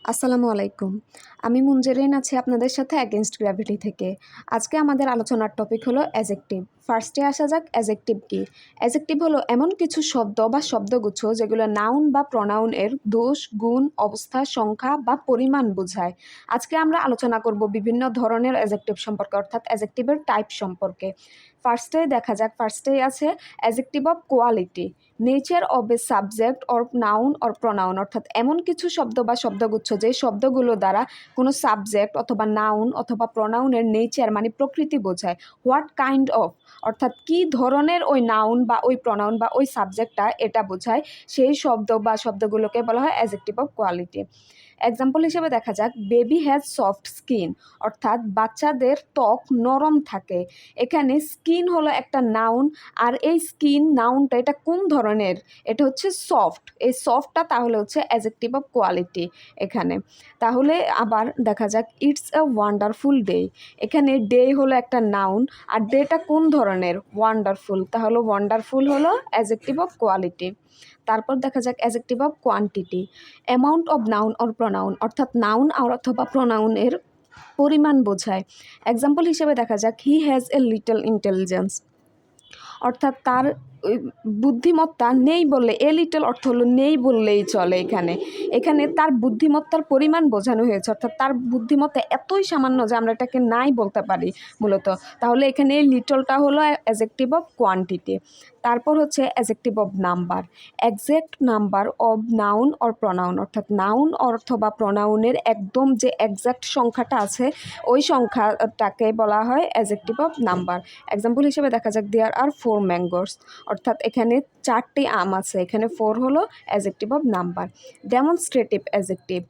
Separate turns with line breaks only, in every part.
আসসালামু আলাইকুম। আমি মুনজেরিন আছি আপনাদের সাথে এগেইনস্ট গ্র্যাভিটি থেকে। আজকে আমাদের আলোচনার টপিক হলো অ্যাজেক্টিভ। ফার্স্টে আসা যাক অ্যাজেক্টিভ কী? অ্যাজেক্টিভ হলো এমন কিছু শব্দ বা শব্দগুচ্ছ যেগুলো নাউন বা প্রনাউন এর দোষ, গুণ, অবস্থা, সংখ্যা বা পরিমাণ বোঝায়। আজকে আমরা আলোচনা করব বিভিন্ন ধরনের অ্যাজেক্টিভ সম্পর্কে, অর্থাৎ অ্যাজেক্টিভের টাইপ সম্পর্কে। ফার্স্টেই আছে adjective of quality, nature of a subject or noun or pronoun, অর্থাৎ এমন কিছু শব্দ বা শব্দগুচ্ছ যে শব্দগুলো দ্বারা কোনো সাবজেক্ট অথবা নাউন অথবা প্রনাউনের নেচার মানে প্রকৃতি বোঝায়। হোয়াট কাইন্ড অফ, অর্থাৎ কী ধরনের ওই নাউন বা ওই প্রনাউন বা ওই সাবজেক্টটা এটা বোঝায়, সেই শব্দ বা শব্দগুলোকে বলা হয় অ্যাজেক্টিভ অফ কোয়ালিটি। এক্সাম্পল হিসেবে দেখা যাক বেবি হ্যাজ সফট স্কিন, অর্থাৎ বাচ্চাদের ত্বক নরম থাকে। এখানে স্কিন হলো একটা নাউন, আর এই স্কিন নাউনটা এটা কোন ধরনের? এটা হচ্ছে সফট। এই সফটটা তাহলে হচ্ছে অ্যাজেক্টিভ অফ কোয়ালিটি এখানে। তাহলে আবার দেখা যাক ইটস এ ওয়ান্ডারফুল ডে, এখানে ডে হলো একটা নাউন, আর ডেটা কোন ধরনের? ওয়ান্ডারফুল, তাহলে ওয়ান্ডারফুল হলো অ্যাজেক্টিভ অফ কোয়ালিটি। তারপর দেখা যাক adjective of quantity, amount of noun or pronoun, অর্থাৎ নাউন আর অথবা প্রনাউনের পরিমাণ বোঝায়। এক্সাম্পল হিসেবে দেখা যাক he has a little intelligence, অর্থাৎ তার বুদ্ধিমত্তা নেই বললে, এ লিটল অর্থ হলো নেই বললেই চলে। এখানে তার বুদ্ধিমত্তার পরিমাণ বোঝানো হয়েছে, অর্থাৎ তার বুদ্ধিমত্তা এতই সামান্য যে আমরা এটাকে নাই বলতে পারি মূলত। তাহলে এখানে এই লিটলটা হলো অ্যাজেক্টিভ অফ কোয়ান্টিটি। তারপর হচ্ছে adjective of number, exact number of noun or pronoun, অর্থাৎ নাউন অথবা প্রনাউনের একদম যে এক্স্যাক্ট সংখ্যাটা আছে ওই সংখ্যাটাকে বলা হয় অ্যাজেক্টিভ অফ নাম্বার। এক্সাম্পল হিসেবে দেখা যাক দেয়ার আর 4 ম্যাঙ্গোস, অর্থাৎ এখানে 4টি আম আছে, এখানে 4 হলো adjective of number. Demonstrative adjective,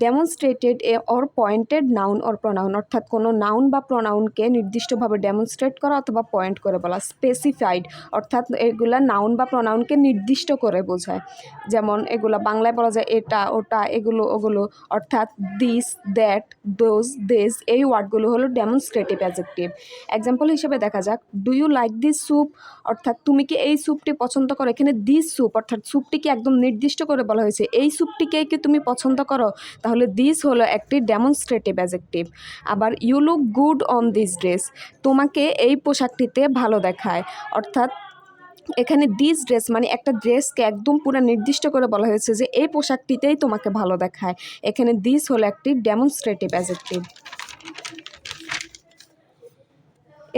demonstrated a or pointed noun or pronoun, অর্থাৎ কোনো নাউন বা প্রনাউনকে নির্দিষ্টভাবে ডেমনস্ট্রেট করা অথবা পয়েন্ট করে বলা। স্পেসিফাইড, অর্থাৎ এগুলা নাউন বা প্রনাউনকে নির্দিষ্ট করে বোঝায়। যেমন এগুলা বাংলায় বলা যায় এটা, ওটা, এগুলো, ওগুলো, অর্থাৎ দিস, দ্যাট, দোজ, দেজ, এই ওয়ার্ডগুলো হলো ডেমনস্ট্রেটিভ অ্যাজেক্টিভ। এক্সাম্পল হিসেবে দেখা যাক do you like this soup, অর্থাৎ তুমি কি এই স্যুপটি পছন্দ করো? এখানে দিস স্যুপ, অর্থাৎ স্যুপটিকে একদম নির্দিষ্ট করে বলা হয়েছে, এই স্যুপটিকেই কি তুমি পছন্দ করো? তাহলে দিস হলো একটি ডেমনস্ট্রেটিভ অ্যাজেক্টিভ। আবার you look good on this dress, তোমাকে এই পোশাকটিতে ভালো দেখায়, অর্থাৎ এখানে দিস ড্রেস মানে একটা ড্রেসকে একদম পুরো নির্দিষ্ট করে বলা হয়েছে যে এই পোশাকটিতেই তোমাকে ভালো দেখায়। এখানে দিস হলো একটি ডেমনস্ট্রেটিভ অ্যাজেক্টিভ।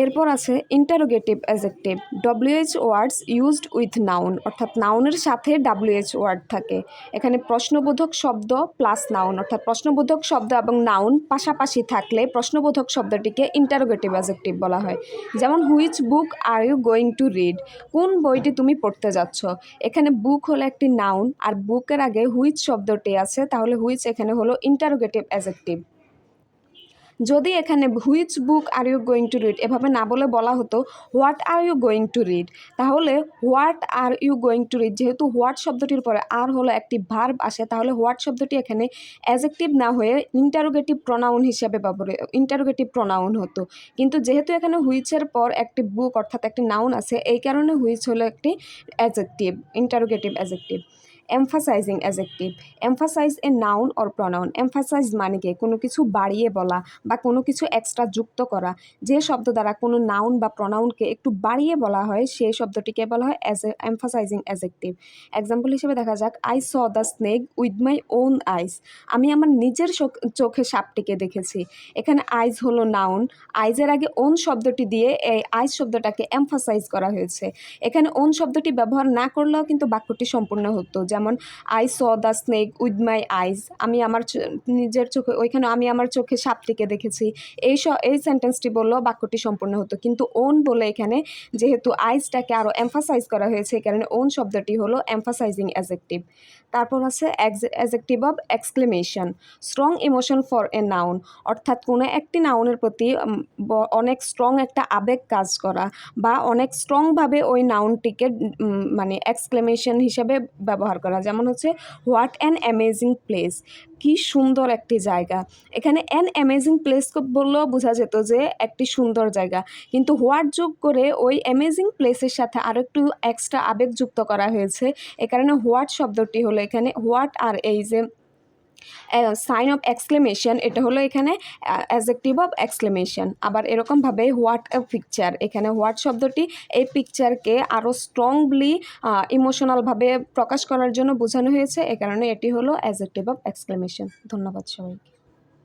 এরপর আছে interrogative adjective, WH words used with noun, অর্থাৎ নাউনের সাথে ডাব্লিউএইচ ওয়ার্ড থাকে। এখানে প্রশ্নবোধক শব্দ প্লাস নাউন, অর্থাৎ প্রশ্নবোধক শব্দ এবং নাউন পাশাপাশি থাকলে প্রশ্নবোধক শব্দটিকে ইন্টারোগেটিভ অ্যাজেক্টিভ বলা হয়। যেমন which book are you going to read, কোন বইটি তুমি পড়তে যাচ্ছ? এখানে বুক হলো একটি নাউন, আর বুকের আগে হুইচ শব্দটি আছে, তাহলে হুইচ এখানে হলো ইন্টারোগেটিভ অ্যাজেক্টিভ। যদি এখানে which book are you going to read এভাবে না বলে বলা হতো what are you going to read, তাহলে what are you going to read, যেহেতু হোয়াট শব্দটির পরে আর হলো একটি ভার্ব আসে, তাহলে হোয়াট শব্দটি এখানে অ্যাজেক্টিভ না হয়ে ইন্টারোগেটিভ প্রোনাউন হিসেবে ইন্টারোগেটিভ প্রোনাউন হতো। কিন্তু যেহেতু এখানে হুইচের পর একটি বুক অর্থাৎ একটি নাউন আছে, এই কারণে হুইচ হলো একটি adjective, interrogative adjective. Emphasising adjective, emphasise a noun or pronoun, emphasise মানে কি কোনো কিছু বাড়িয়ে বলা বা কোনো কিছু এক্সট্রা যুক্ত করা। যে শব্দ দ্বারা কোনো নাউন বা প্রনাউনকে একটু বাড়িয়ে বলা হয় সেই শব্দটিকে বলা হয় as a emphasising adjective. Example হিসেবে দেখা যাক I saw the snake with my own আইস, আমি আমার নিজের চোখে সাপটিকে দেখেছি। এখানে আইজ হলো নাউন, আইজের আগে ওন শব্দটি দিয়ে এই আইজ শব্দটাকে এমফাসাইজ করা হয়েছে। এখানে ওন শব্দটি ব্যবহার না করলেও কিন্তু বাক্যটি সম্পূর্ণ হতো। যেমন I saw the snake with my eyes, আমি আমার নিজের চোখে, ওইখানে আমি আমার চোখে সাপটিকে দেখেছি, এই সেন্টেন্সটি বললেও বাক্যটি সম্পূর্ণ হতো। কিন্তু ওন বলে এখানে যেহেতু আইজটাকে আরও এমফাসাইজ করা হয়েছে, এই কারণে ওন শব্দটি হলো এমফাসাইজিং অ্যাজেক্টিভ। তারপর আছে adjective of exclamation, strong emotion for a noun, অর্থাৎ কোনো একটি নাউনের প্রতি অনেক স্ট্রং একটা আবেগ কাজ করা বা অনেক স্ট্রংভাবে ওই নাউনটিকে মানে এক্সক্লেমেশন হিসেবে ব্যবহার করা। যেমন হচ্ছে হোয়াট অ্যান অ্যামেজিং প্লেস, কি সুন্দর একটি জায়গা। এখানে অ্যান অ্যামেজিং প্লেস বললেও বোঝা যেত যে একটি সুন্দর জায়গা, কিন্তু হোয়াট যোগ করে ওই অ্যামেজিং প্লেসের সাথে আরও একটু এক্সট্রা আবেগ যুক্ত করা হয়েছে। এ কারণে হোয়াট শব্দটি হলো এখানে হোয়াট আর এই যে সাইন অফ এক্সক্লেমেশন, এটা হলো এখানে অ্যাডজেক্টিভ অফ এক্সক্লেমেশন। আবার এরকমভাবে হোয়াট এ পিকচার, এখানে হোয়াট শব্দটি এই পিকচারকে আরও স্ট্রংলি ইমোশনালভাবে প্রকাশ করার জন্য বোঝানো হয়েছে, এ কারণে এটি হলো অ্যাডজেক্টিভ অফ এক্সক্লেমেশন। ধন্যবাদ সবাইকে।